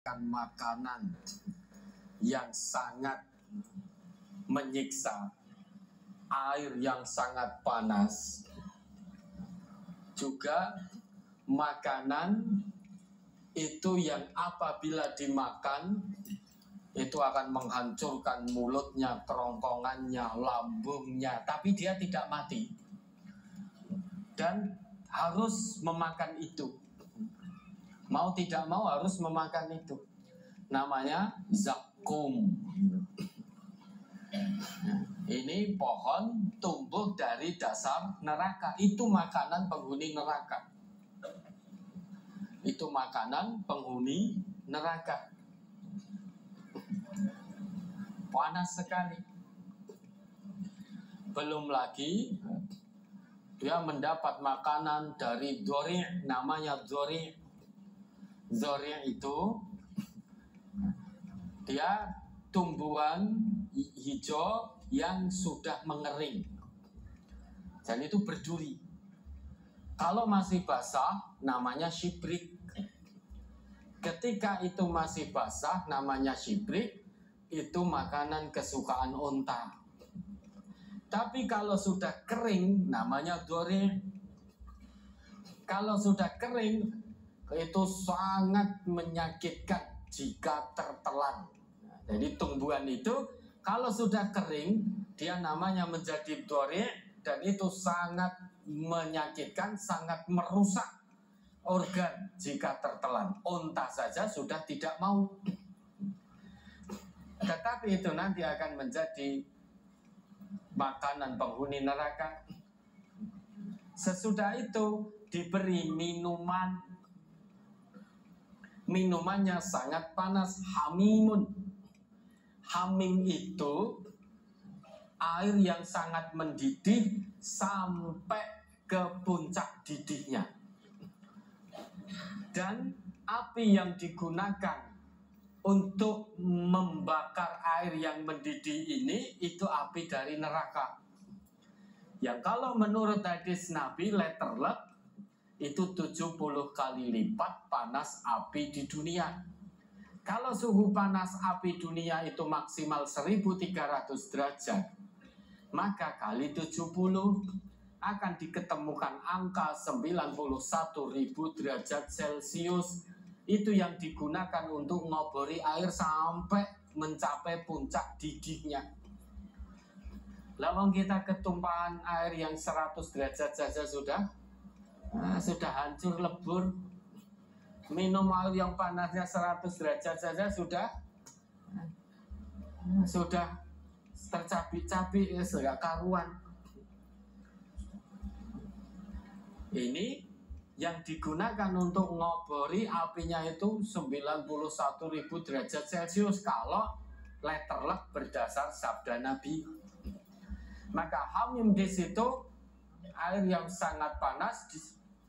makanan yang sangat menyiksa, air yang sangat panas, juga makanan itu yang apabila dimakan itu akan menghancurkan mulutnya, kerongkongannya, lambungnya, tapi dia tidak mati dan harus memakan itu. Mau tidak mau harus memakan itu. Namanya zakum. Ini pohon tumbuh dari dasar neraka. Itu makanan penghuni neraka. Itu makanan penghuni neraka. Panas sekali. Belum lagi dia mendapat makanan dari dhori', namanya dhori'. Dhori' itu dia tumbuhan hijau yang sudah mengering. Dan itu berduri. Kalau masih basah namanya shibrik. Ketika itu masih basah namanya shibrik. Itu makanan kesukaan unta. Tapi kalau sudah kering namanya dhori'. Kalau sudah kering itu sangat menyakitkan jika tertelan. Jadi tumbuhan itu kalau sudah kering dia namanya menjadi dhori' dan itu sangat menyakitkan, sangat merusak organ jika tertelan. Unta saja sudah tidak mau. Tetapi itu nanti akan menjadi makanan penghuni neraka. Sesudah itu diberi minuman. Minumannya sangat panas, hamimun. Hamim itu air yang sangat mendidih sampai ke puncak didihnya. Dan api yang digunakan untuk membakar air yang mendidih ini itu api dari neraka. Yang kalau menurut hadis Nabi letterlek itu 70 kali lipat panas api di dunia. Kalau suhu panas api dunia itu maksimal 1300 derajat, maka kali 70 akan diketemukan angka 91.000 derajat Celcius. Itu yang digunakan untuk ngobori air sampai mencapai puncak didihnya. Lawang kita ketumpahan air yang 100 derajat saja sudah hancur lebur. Minum air yang panasnya 100 derajat saja sudah tercabik-cabik, sudah karuan. Ini yang digunakan untuk ngobori apinya itu 91.000 derajat Celcius kalau letterlek berdasar sabda Nabi. Maka hamim di situ air yang sangat panas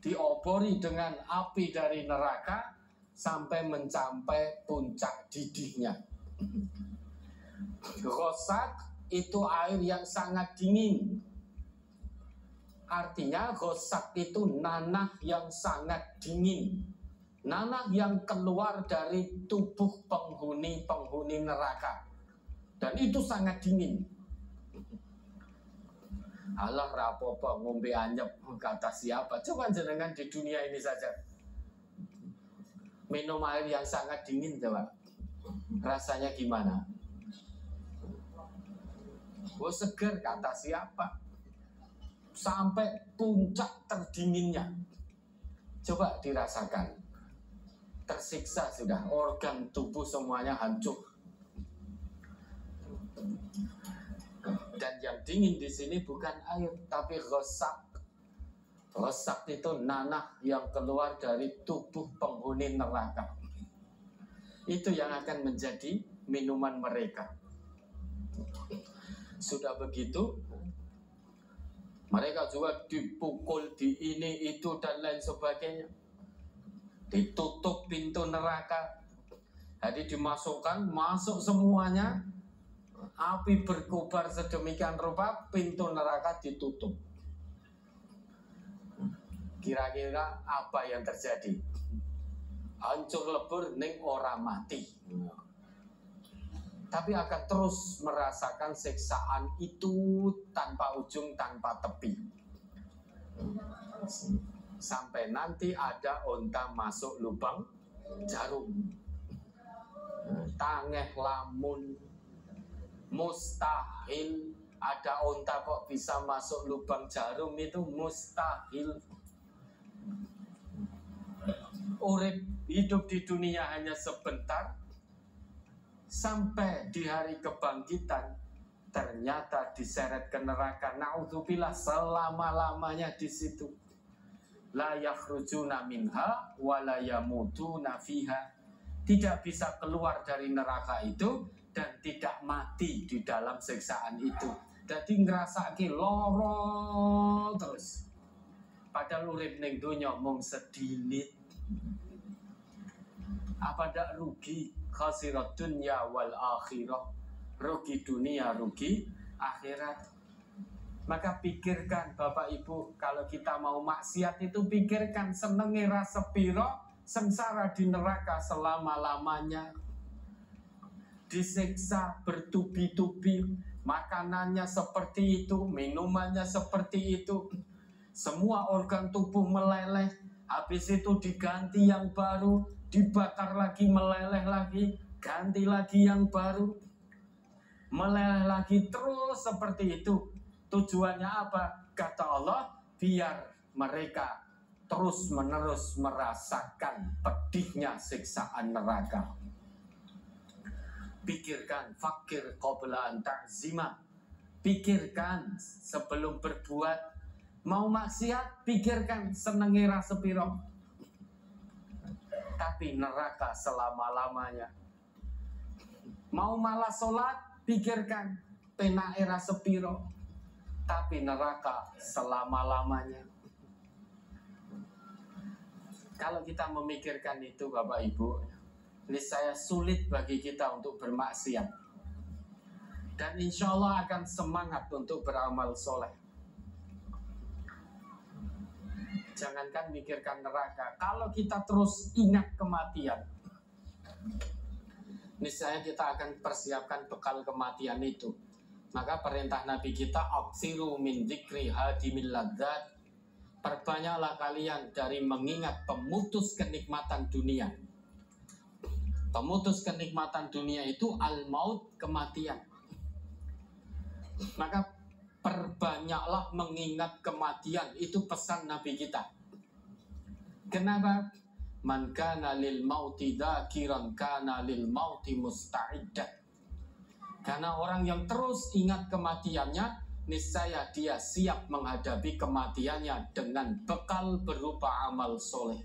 diobori dengan api dari neraka sampai mencapai puncak didihnya. Ghosak itu air yang sangat dingin. Artinya ghosak itu nanah yang sangat dingin. Nanah yang keluar dari tubuh penghuni neraka. Dan itu sangat dingin. Allah rapopo ngombe anyep, kata siapa? Coba jenengan di dunia ini saja minum air yang sangat dingin, coba rasanya gimana? Oh seger, kata siapa? Sampai puncak terdinginnya. Coba dirasakan. Tersiksa sudah, organ tubuh semuanya hancur. Dan yang dingin di sini bukan air, tapi ghosak. Ghosak itu nanah yang keluar dari tubuh penghuni neraka. Itu yang akan menjadi minuman mereka. Sudah begitu, mereka juga dipukul di ini, itu, dan lain sebagainya. Ditutup pintu neraka. Jadi dimasukkan, masuk semuanya. Api berkobar sedemikian rupa, pintu neraka ditutup. Kira-kira apa yang terjadi? hancur lebur ning ora mati. Tapi akan terus merasakan siksaan itu tanpa ujung, tanpa tepi. Sampai nanti ada onta masuk lubang jarum. Tangeh lamun mustahil ada onta kok bisa masuk lubang jarum, itu mustahil. Urip hidup di dunia hanya sebentar, sampai di hari kebangkitan ternyata diseret ke neraka. Naudzubillah, selama-lamanya di situ. La yakhrujuna minha wa la yamutuna fiha. Tidak bisa keluar dari neraka itu dan tidak mati di dalam siksaan itu. Jadi ngrasake loro terus. Padahal urip ning donya mung sedilit. Apa ndak rugi? Khasirat dunya wal akhirah. Rugi dunia, rugi akhirat. Maka pikirkan Bapak Ibu, kalau kita mau maksiat itu pikirkan senenge rasa piro, sengsara di neraka selama-lamanya. Disiksa bertubi-tubi, makanannya seperti itu, minumannya seperti itu. Semua organ tubuh meleleh, habis itu diganti yang baru, dibakar lagi, meleleh lagi, ganti lagi yang baru, meleleh lagi, terus seperti itu. Tujuannya apa? Kata Allah, biar mereka terus-menerus merasakan pedihnya siksaan neraka. Pikirkan, fakir qabla an ta'zima. Pikirkan sebelum berbuat. Mau maksiat, pikirkan senenge rasa piro. Tapi neraka selama-lamanya. Mau malas sholat, pikirkan penake rasa piro. Tapi neraka selama-lamanya. Kalau kita memikirkan itu Bapak Ibu, niscaya sulit bagi kita untuk bermaksiat. Dan insya Allah akan semangat untuk beramal soleh. Jangankan mikirkan neraka, kalau kita terus ingat kematian, niscaya kita akan persiapkan bekal kematian itu. Maka perintah Nabi kita, aksiru min dzikri hadimil ladzat. Perbanyaklah kalian dari mengingat pemutus kenikmatan dunia. Pemutus kenikmatan dunia itu al-maut, kematian. Maka perbanyaklah mengingat kematian, itu pesan Nabi kita. Kenapa? Man kana lil mauti dzakiran kana lil mauti musta'iddan. Karena orang yang terus ingat kematiannya, niscaya dia siap menghadapi kematiannya dengan bekal berupa amal soleh.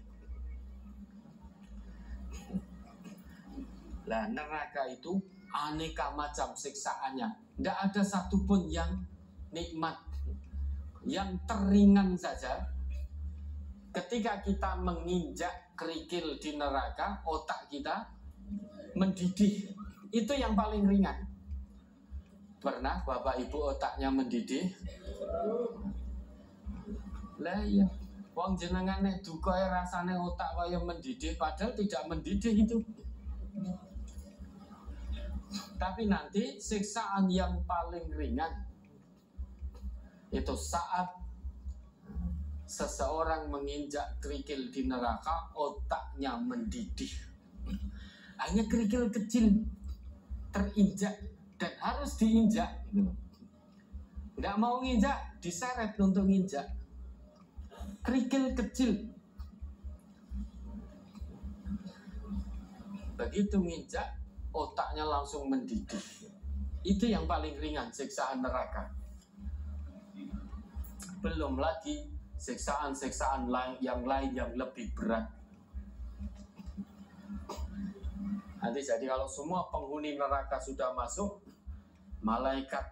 Lah neraka itu aneka macam siksaannya. Tidak ada satupun yang nikmat. Yang teringan saja. Ketika kita menginjak kerikil di neraka, otak kita mendidih. Itu yang paling ringan. Pernah Bapak Ibu otaknya mendidih? Lah iya, wong jenengan nek duka rasane otak kaya mendidih, padahal tidak mendidih itu. Tapi nanti siksaan yang paling ringan itu saat seseorang menginjak kerikil di neraka, otaknya mendidih. Hanya kerikil kecil terinjak dan harus diinjak. Nggak mau nginjak, diseret untuk nginjak. Kerikil kecil. Begitu nginjak, otaknya langsung mendidih. Itu yang paling ringan siksaan neraka. Belum lagi siksaan-siksaan yang lain yang lebih berat. Nanti jadi kalau semua penghuni neraka sudah masuk, malaikat,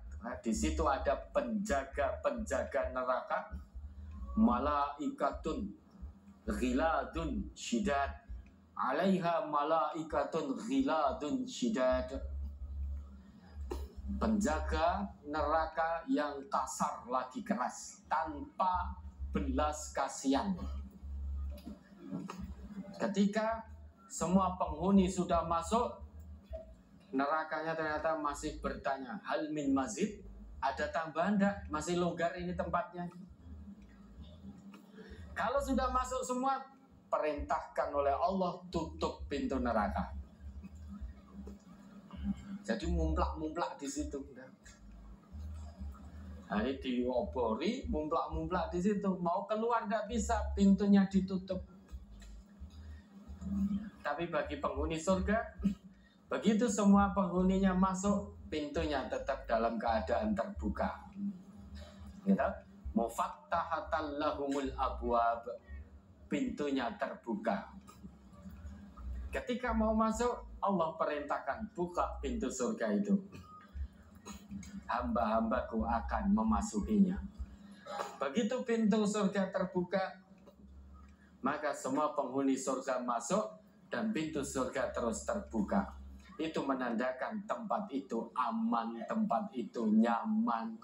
di situ ada penjaga-penjaga neraka, malaikatun ghiladun syidad, alaiha malaikatun ghiladun syidad. Penjaga neraka yang kasar lagi keras, tanpa belas kasihan. Ketika semua penghuni sudah masuk, nerakanya ternyata masih bertanya, hal min mazid, ada tambahan enggak? Masih longgar ini tempatnya. Kalau sudah masuk semua, perintahkan oleh Allah tutup pintu neraka. Jadi mumplak-mumplak di situ. Hari diobori, mumplak-mumplak di situ. Mau keluar enggak bisa, pintunya ditutup. Tapi bagi penghuni surga, begitu semua penghuninya masuk, pintunya tetap dalam keadaan terbuka. Gitu? Mufattahatan lahumul abwab, pintunya terbuka. Ketika mau masuk, Allah perintahkan buka pintu surga itu. Hamba-hambaku akan memasukinya. Begitu pintu surga terbuka, maka semua penghuni surga masuk dan pintu surga terus terbuka. Itu menandakan tempat itu aman, tempat itu nyaman.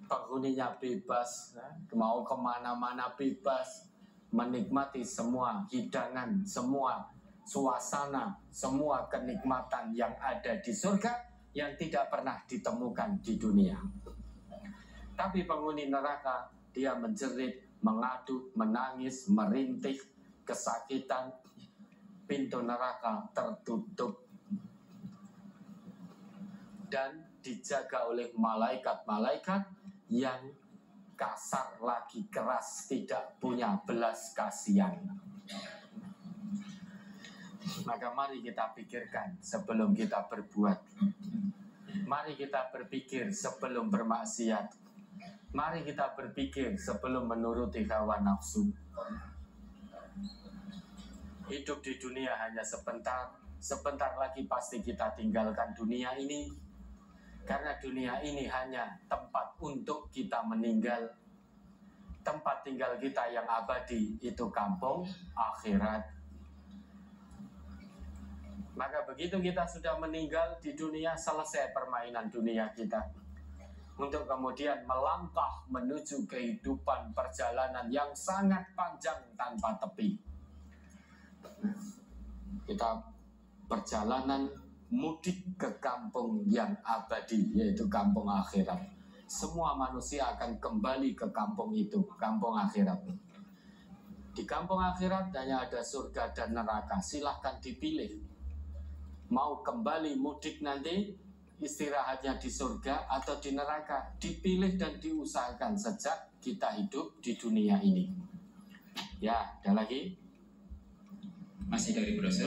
Penghuninya bebas, mau kemana-mana bebas, menikmati semua hidangan, semua suasana, semua kenikmatan yang ada di surga yang tidak pernah ditemukan di dunia. Tapi penghuni neraka, dia menjerit, mengadu, menangis, merintih, kesakitan. Pintu neraka tertutup dan dijaga oleh malaikat-malaikat yang kasar lagi, keras, tidak punya belas kasihan. Maka mari kita pikirkan sebelum kita berbuat. Mari kita berpikir sebelum bermaksiat. Mari kita berpikir sebelum menuruti hawa nafsu. Hidup di dunia hanya sebentar. Sebentar lagi pasti kita tinggalkan dunia ini. Karena dunia ini hanya tempat untuk kita meninggal. Tempat tinggal kita yang abadi itu kampung akhirat. Maka begitu kita sudah meninggal di dunia, selesai permainan dunia kita. Untuk kemudian melangkah menuju kehidupan perjalanan yang sangat panjang tanpa tepi. Kita perjalanan mudik ke kampung yang abadi, yaitu kampung akhirat. Semua manusia akan kembali ke kampung itu, kampung akhirat. Di kampung akhirat hanya ada surga dan neraka. Silahkan dipilih. Mau kembali mudik nanti, istirahatnya di surga atau di neraka. Dipilih dan diusahakan sejak kita hidup di dunia ini. Ya, ada lagi? Masih dari brosur.